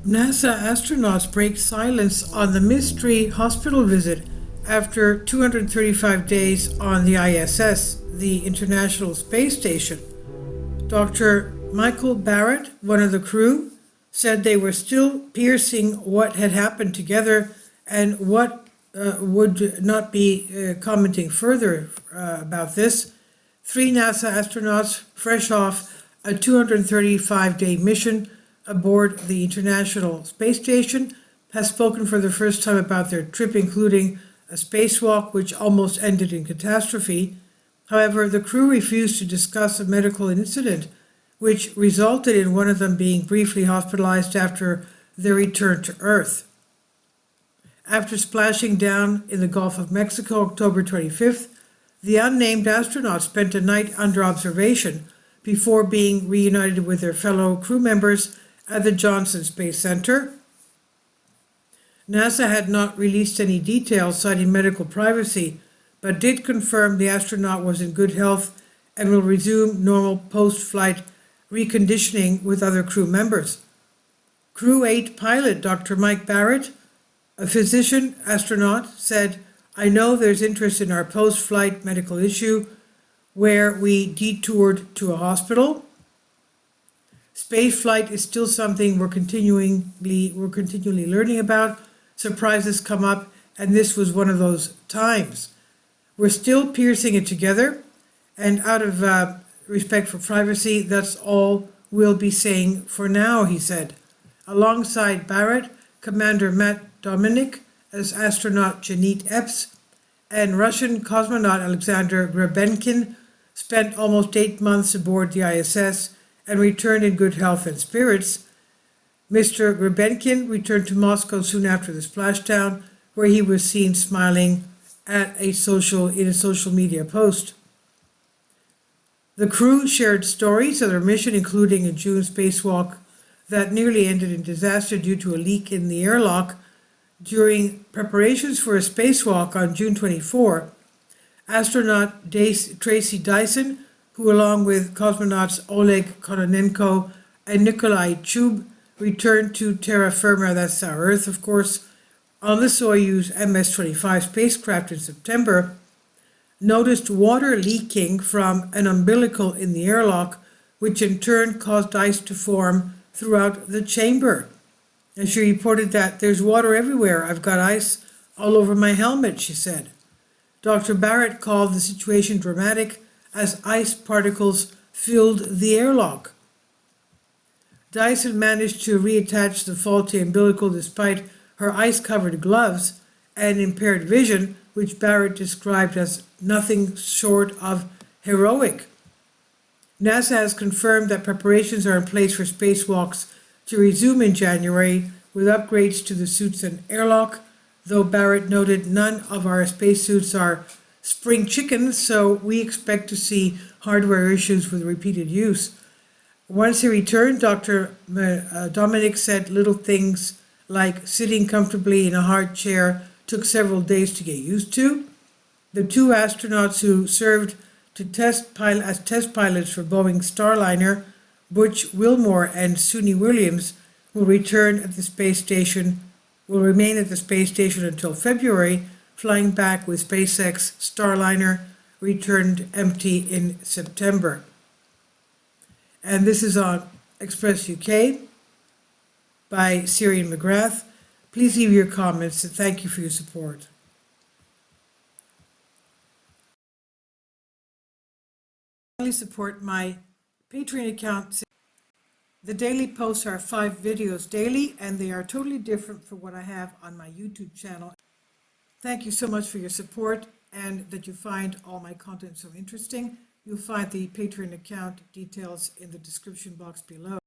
NASA astronauts break silence on the mystery hospital visit after 235 days on the ISS, the International Space Station. Dr. Michael Barrett, one of the crew, said they were still piecing what had happened together and what would not be commenting further about this. Three NASA astronauts, fresh off a 235-day mission aboard the International Space Station, have spoken for the first time about their trip, including a spacewalk which almost ended in catastrophe. However, the crew refused to discuss a medical incident which resulted in one of them being briefly hospitalized after their return to Earth. After splashing down in the Gulf of Mexico October 25th, the unnamed astronauts spent a night under observation before being reunited with their fellow crew members at the Johnson Space Center. NASA had not released any details citing medical privacy, but did confirm the astronaut was in good health and will resume normal post-flight reconditioning with other crew members. Crew 8 pilot Dr. Mike Barrett, a physician astronaut, said, "I know there's interest in our post-flight medical issue where we detoured to a hospital. Space flight is still something we're continually learning about. Surprises come up, and this was one of those times. We're still piecing it together, and out of respect for privacy, that's all we'll be saying for now," he said. Alongside Barrett, Commander Matt Dominic as astronaut Janit Epps and Russian cosmonaut Alexander Grebenkin spent almost 8 months aboard the ISS and returned in good health and spirits. Mr. Grebenkin returned to Moscow soon after the splashdown, where he was seen smiling in a social media post. The crew shared stories of their mission, including a June spacewalk that nearly ended in disaster due to a leak in the airlock. During preparations for a spacewalk on June 24, astronaut Tracy Dyson, who along with cosmonauts Oleg Kononenko and Nikolai Chub returned to terra firma, that's our Earth of course, on the Soyuz MS-25 spacecraft in September, noticed water leaking from an umbilical in the airlock, which in turn caused ice to form throughout the chamber. And she reported that there's water everywhere. I've got ice all over my helmet, she said. Dr. Barrett called the situation dramatic as ice particles filled the airlock. Dyson managed to reattach the faulty umbilical despite her ice-covered gloves and impaired vision, which Barrett described as nothing short of heroic. NASA has confirmed that preparations are in place for spacewalks to resume in January with upgrades to the suits and airlock, though Barrett noted none of our spacesuits are spring chickens, so we expect to see hardware issues with repeated use. Once he returned, Dr. Dominic said little things like sitting comfortably in a hard chair took several days to get used to. The two astronauts who served as test pilots for Boeing's Starliner, Butch Wilmore and Suni Williams, will remain at the space station until February, flying back with SpaceX Starliner, returned empty in September. And this is on Express UK by Syrian McGrath. Please leave your comments and thank you for your support. Support my Patreon account. The daily posts are 5 videos daily, and they are totally different from what I have on my YouTube channel. Thank you so much for your support and that you find all my content so interesting. You'll find the Patreon account details in the description box below.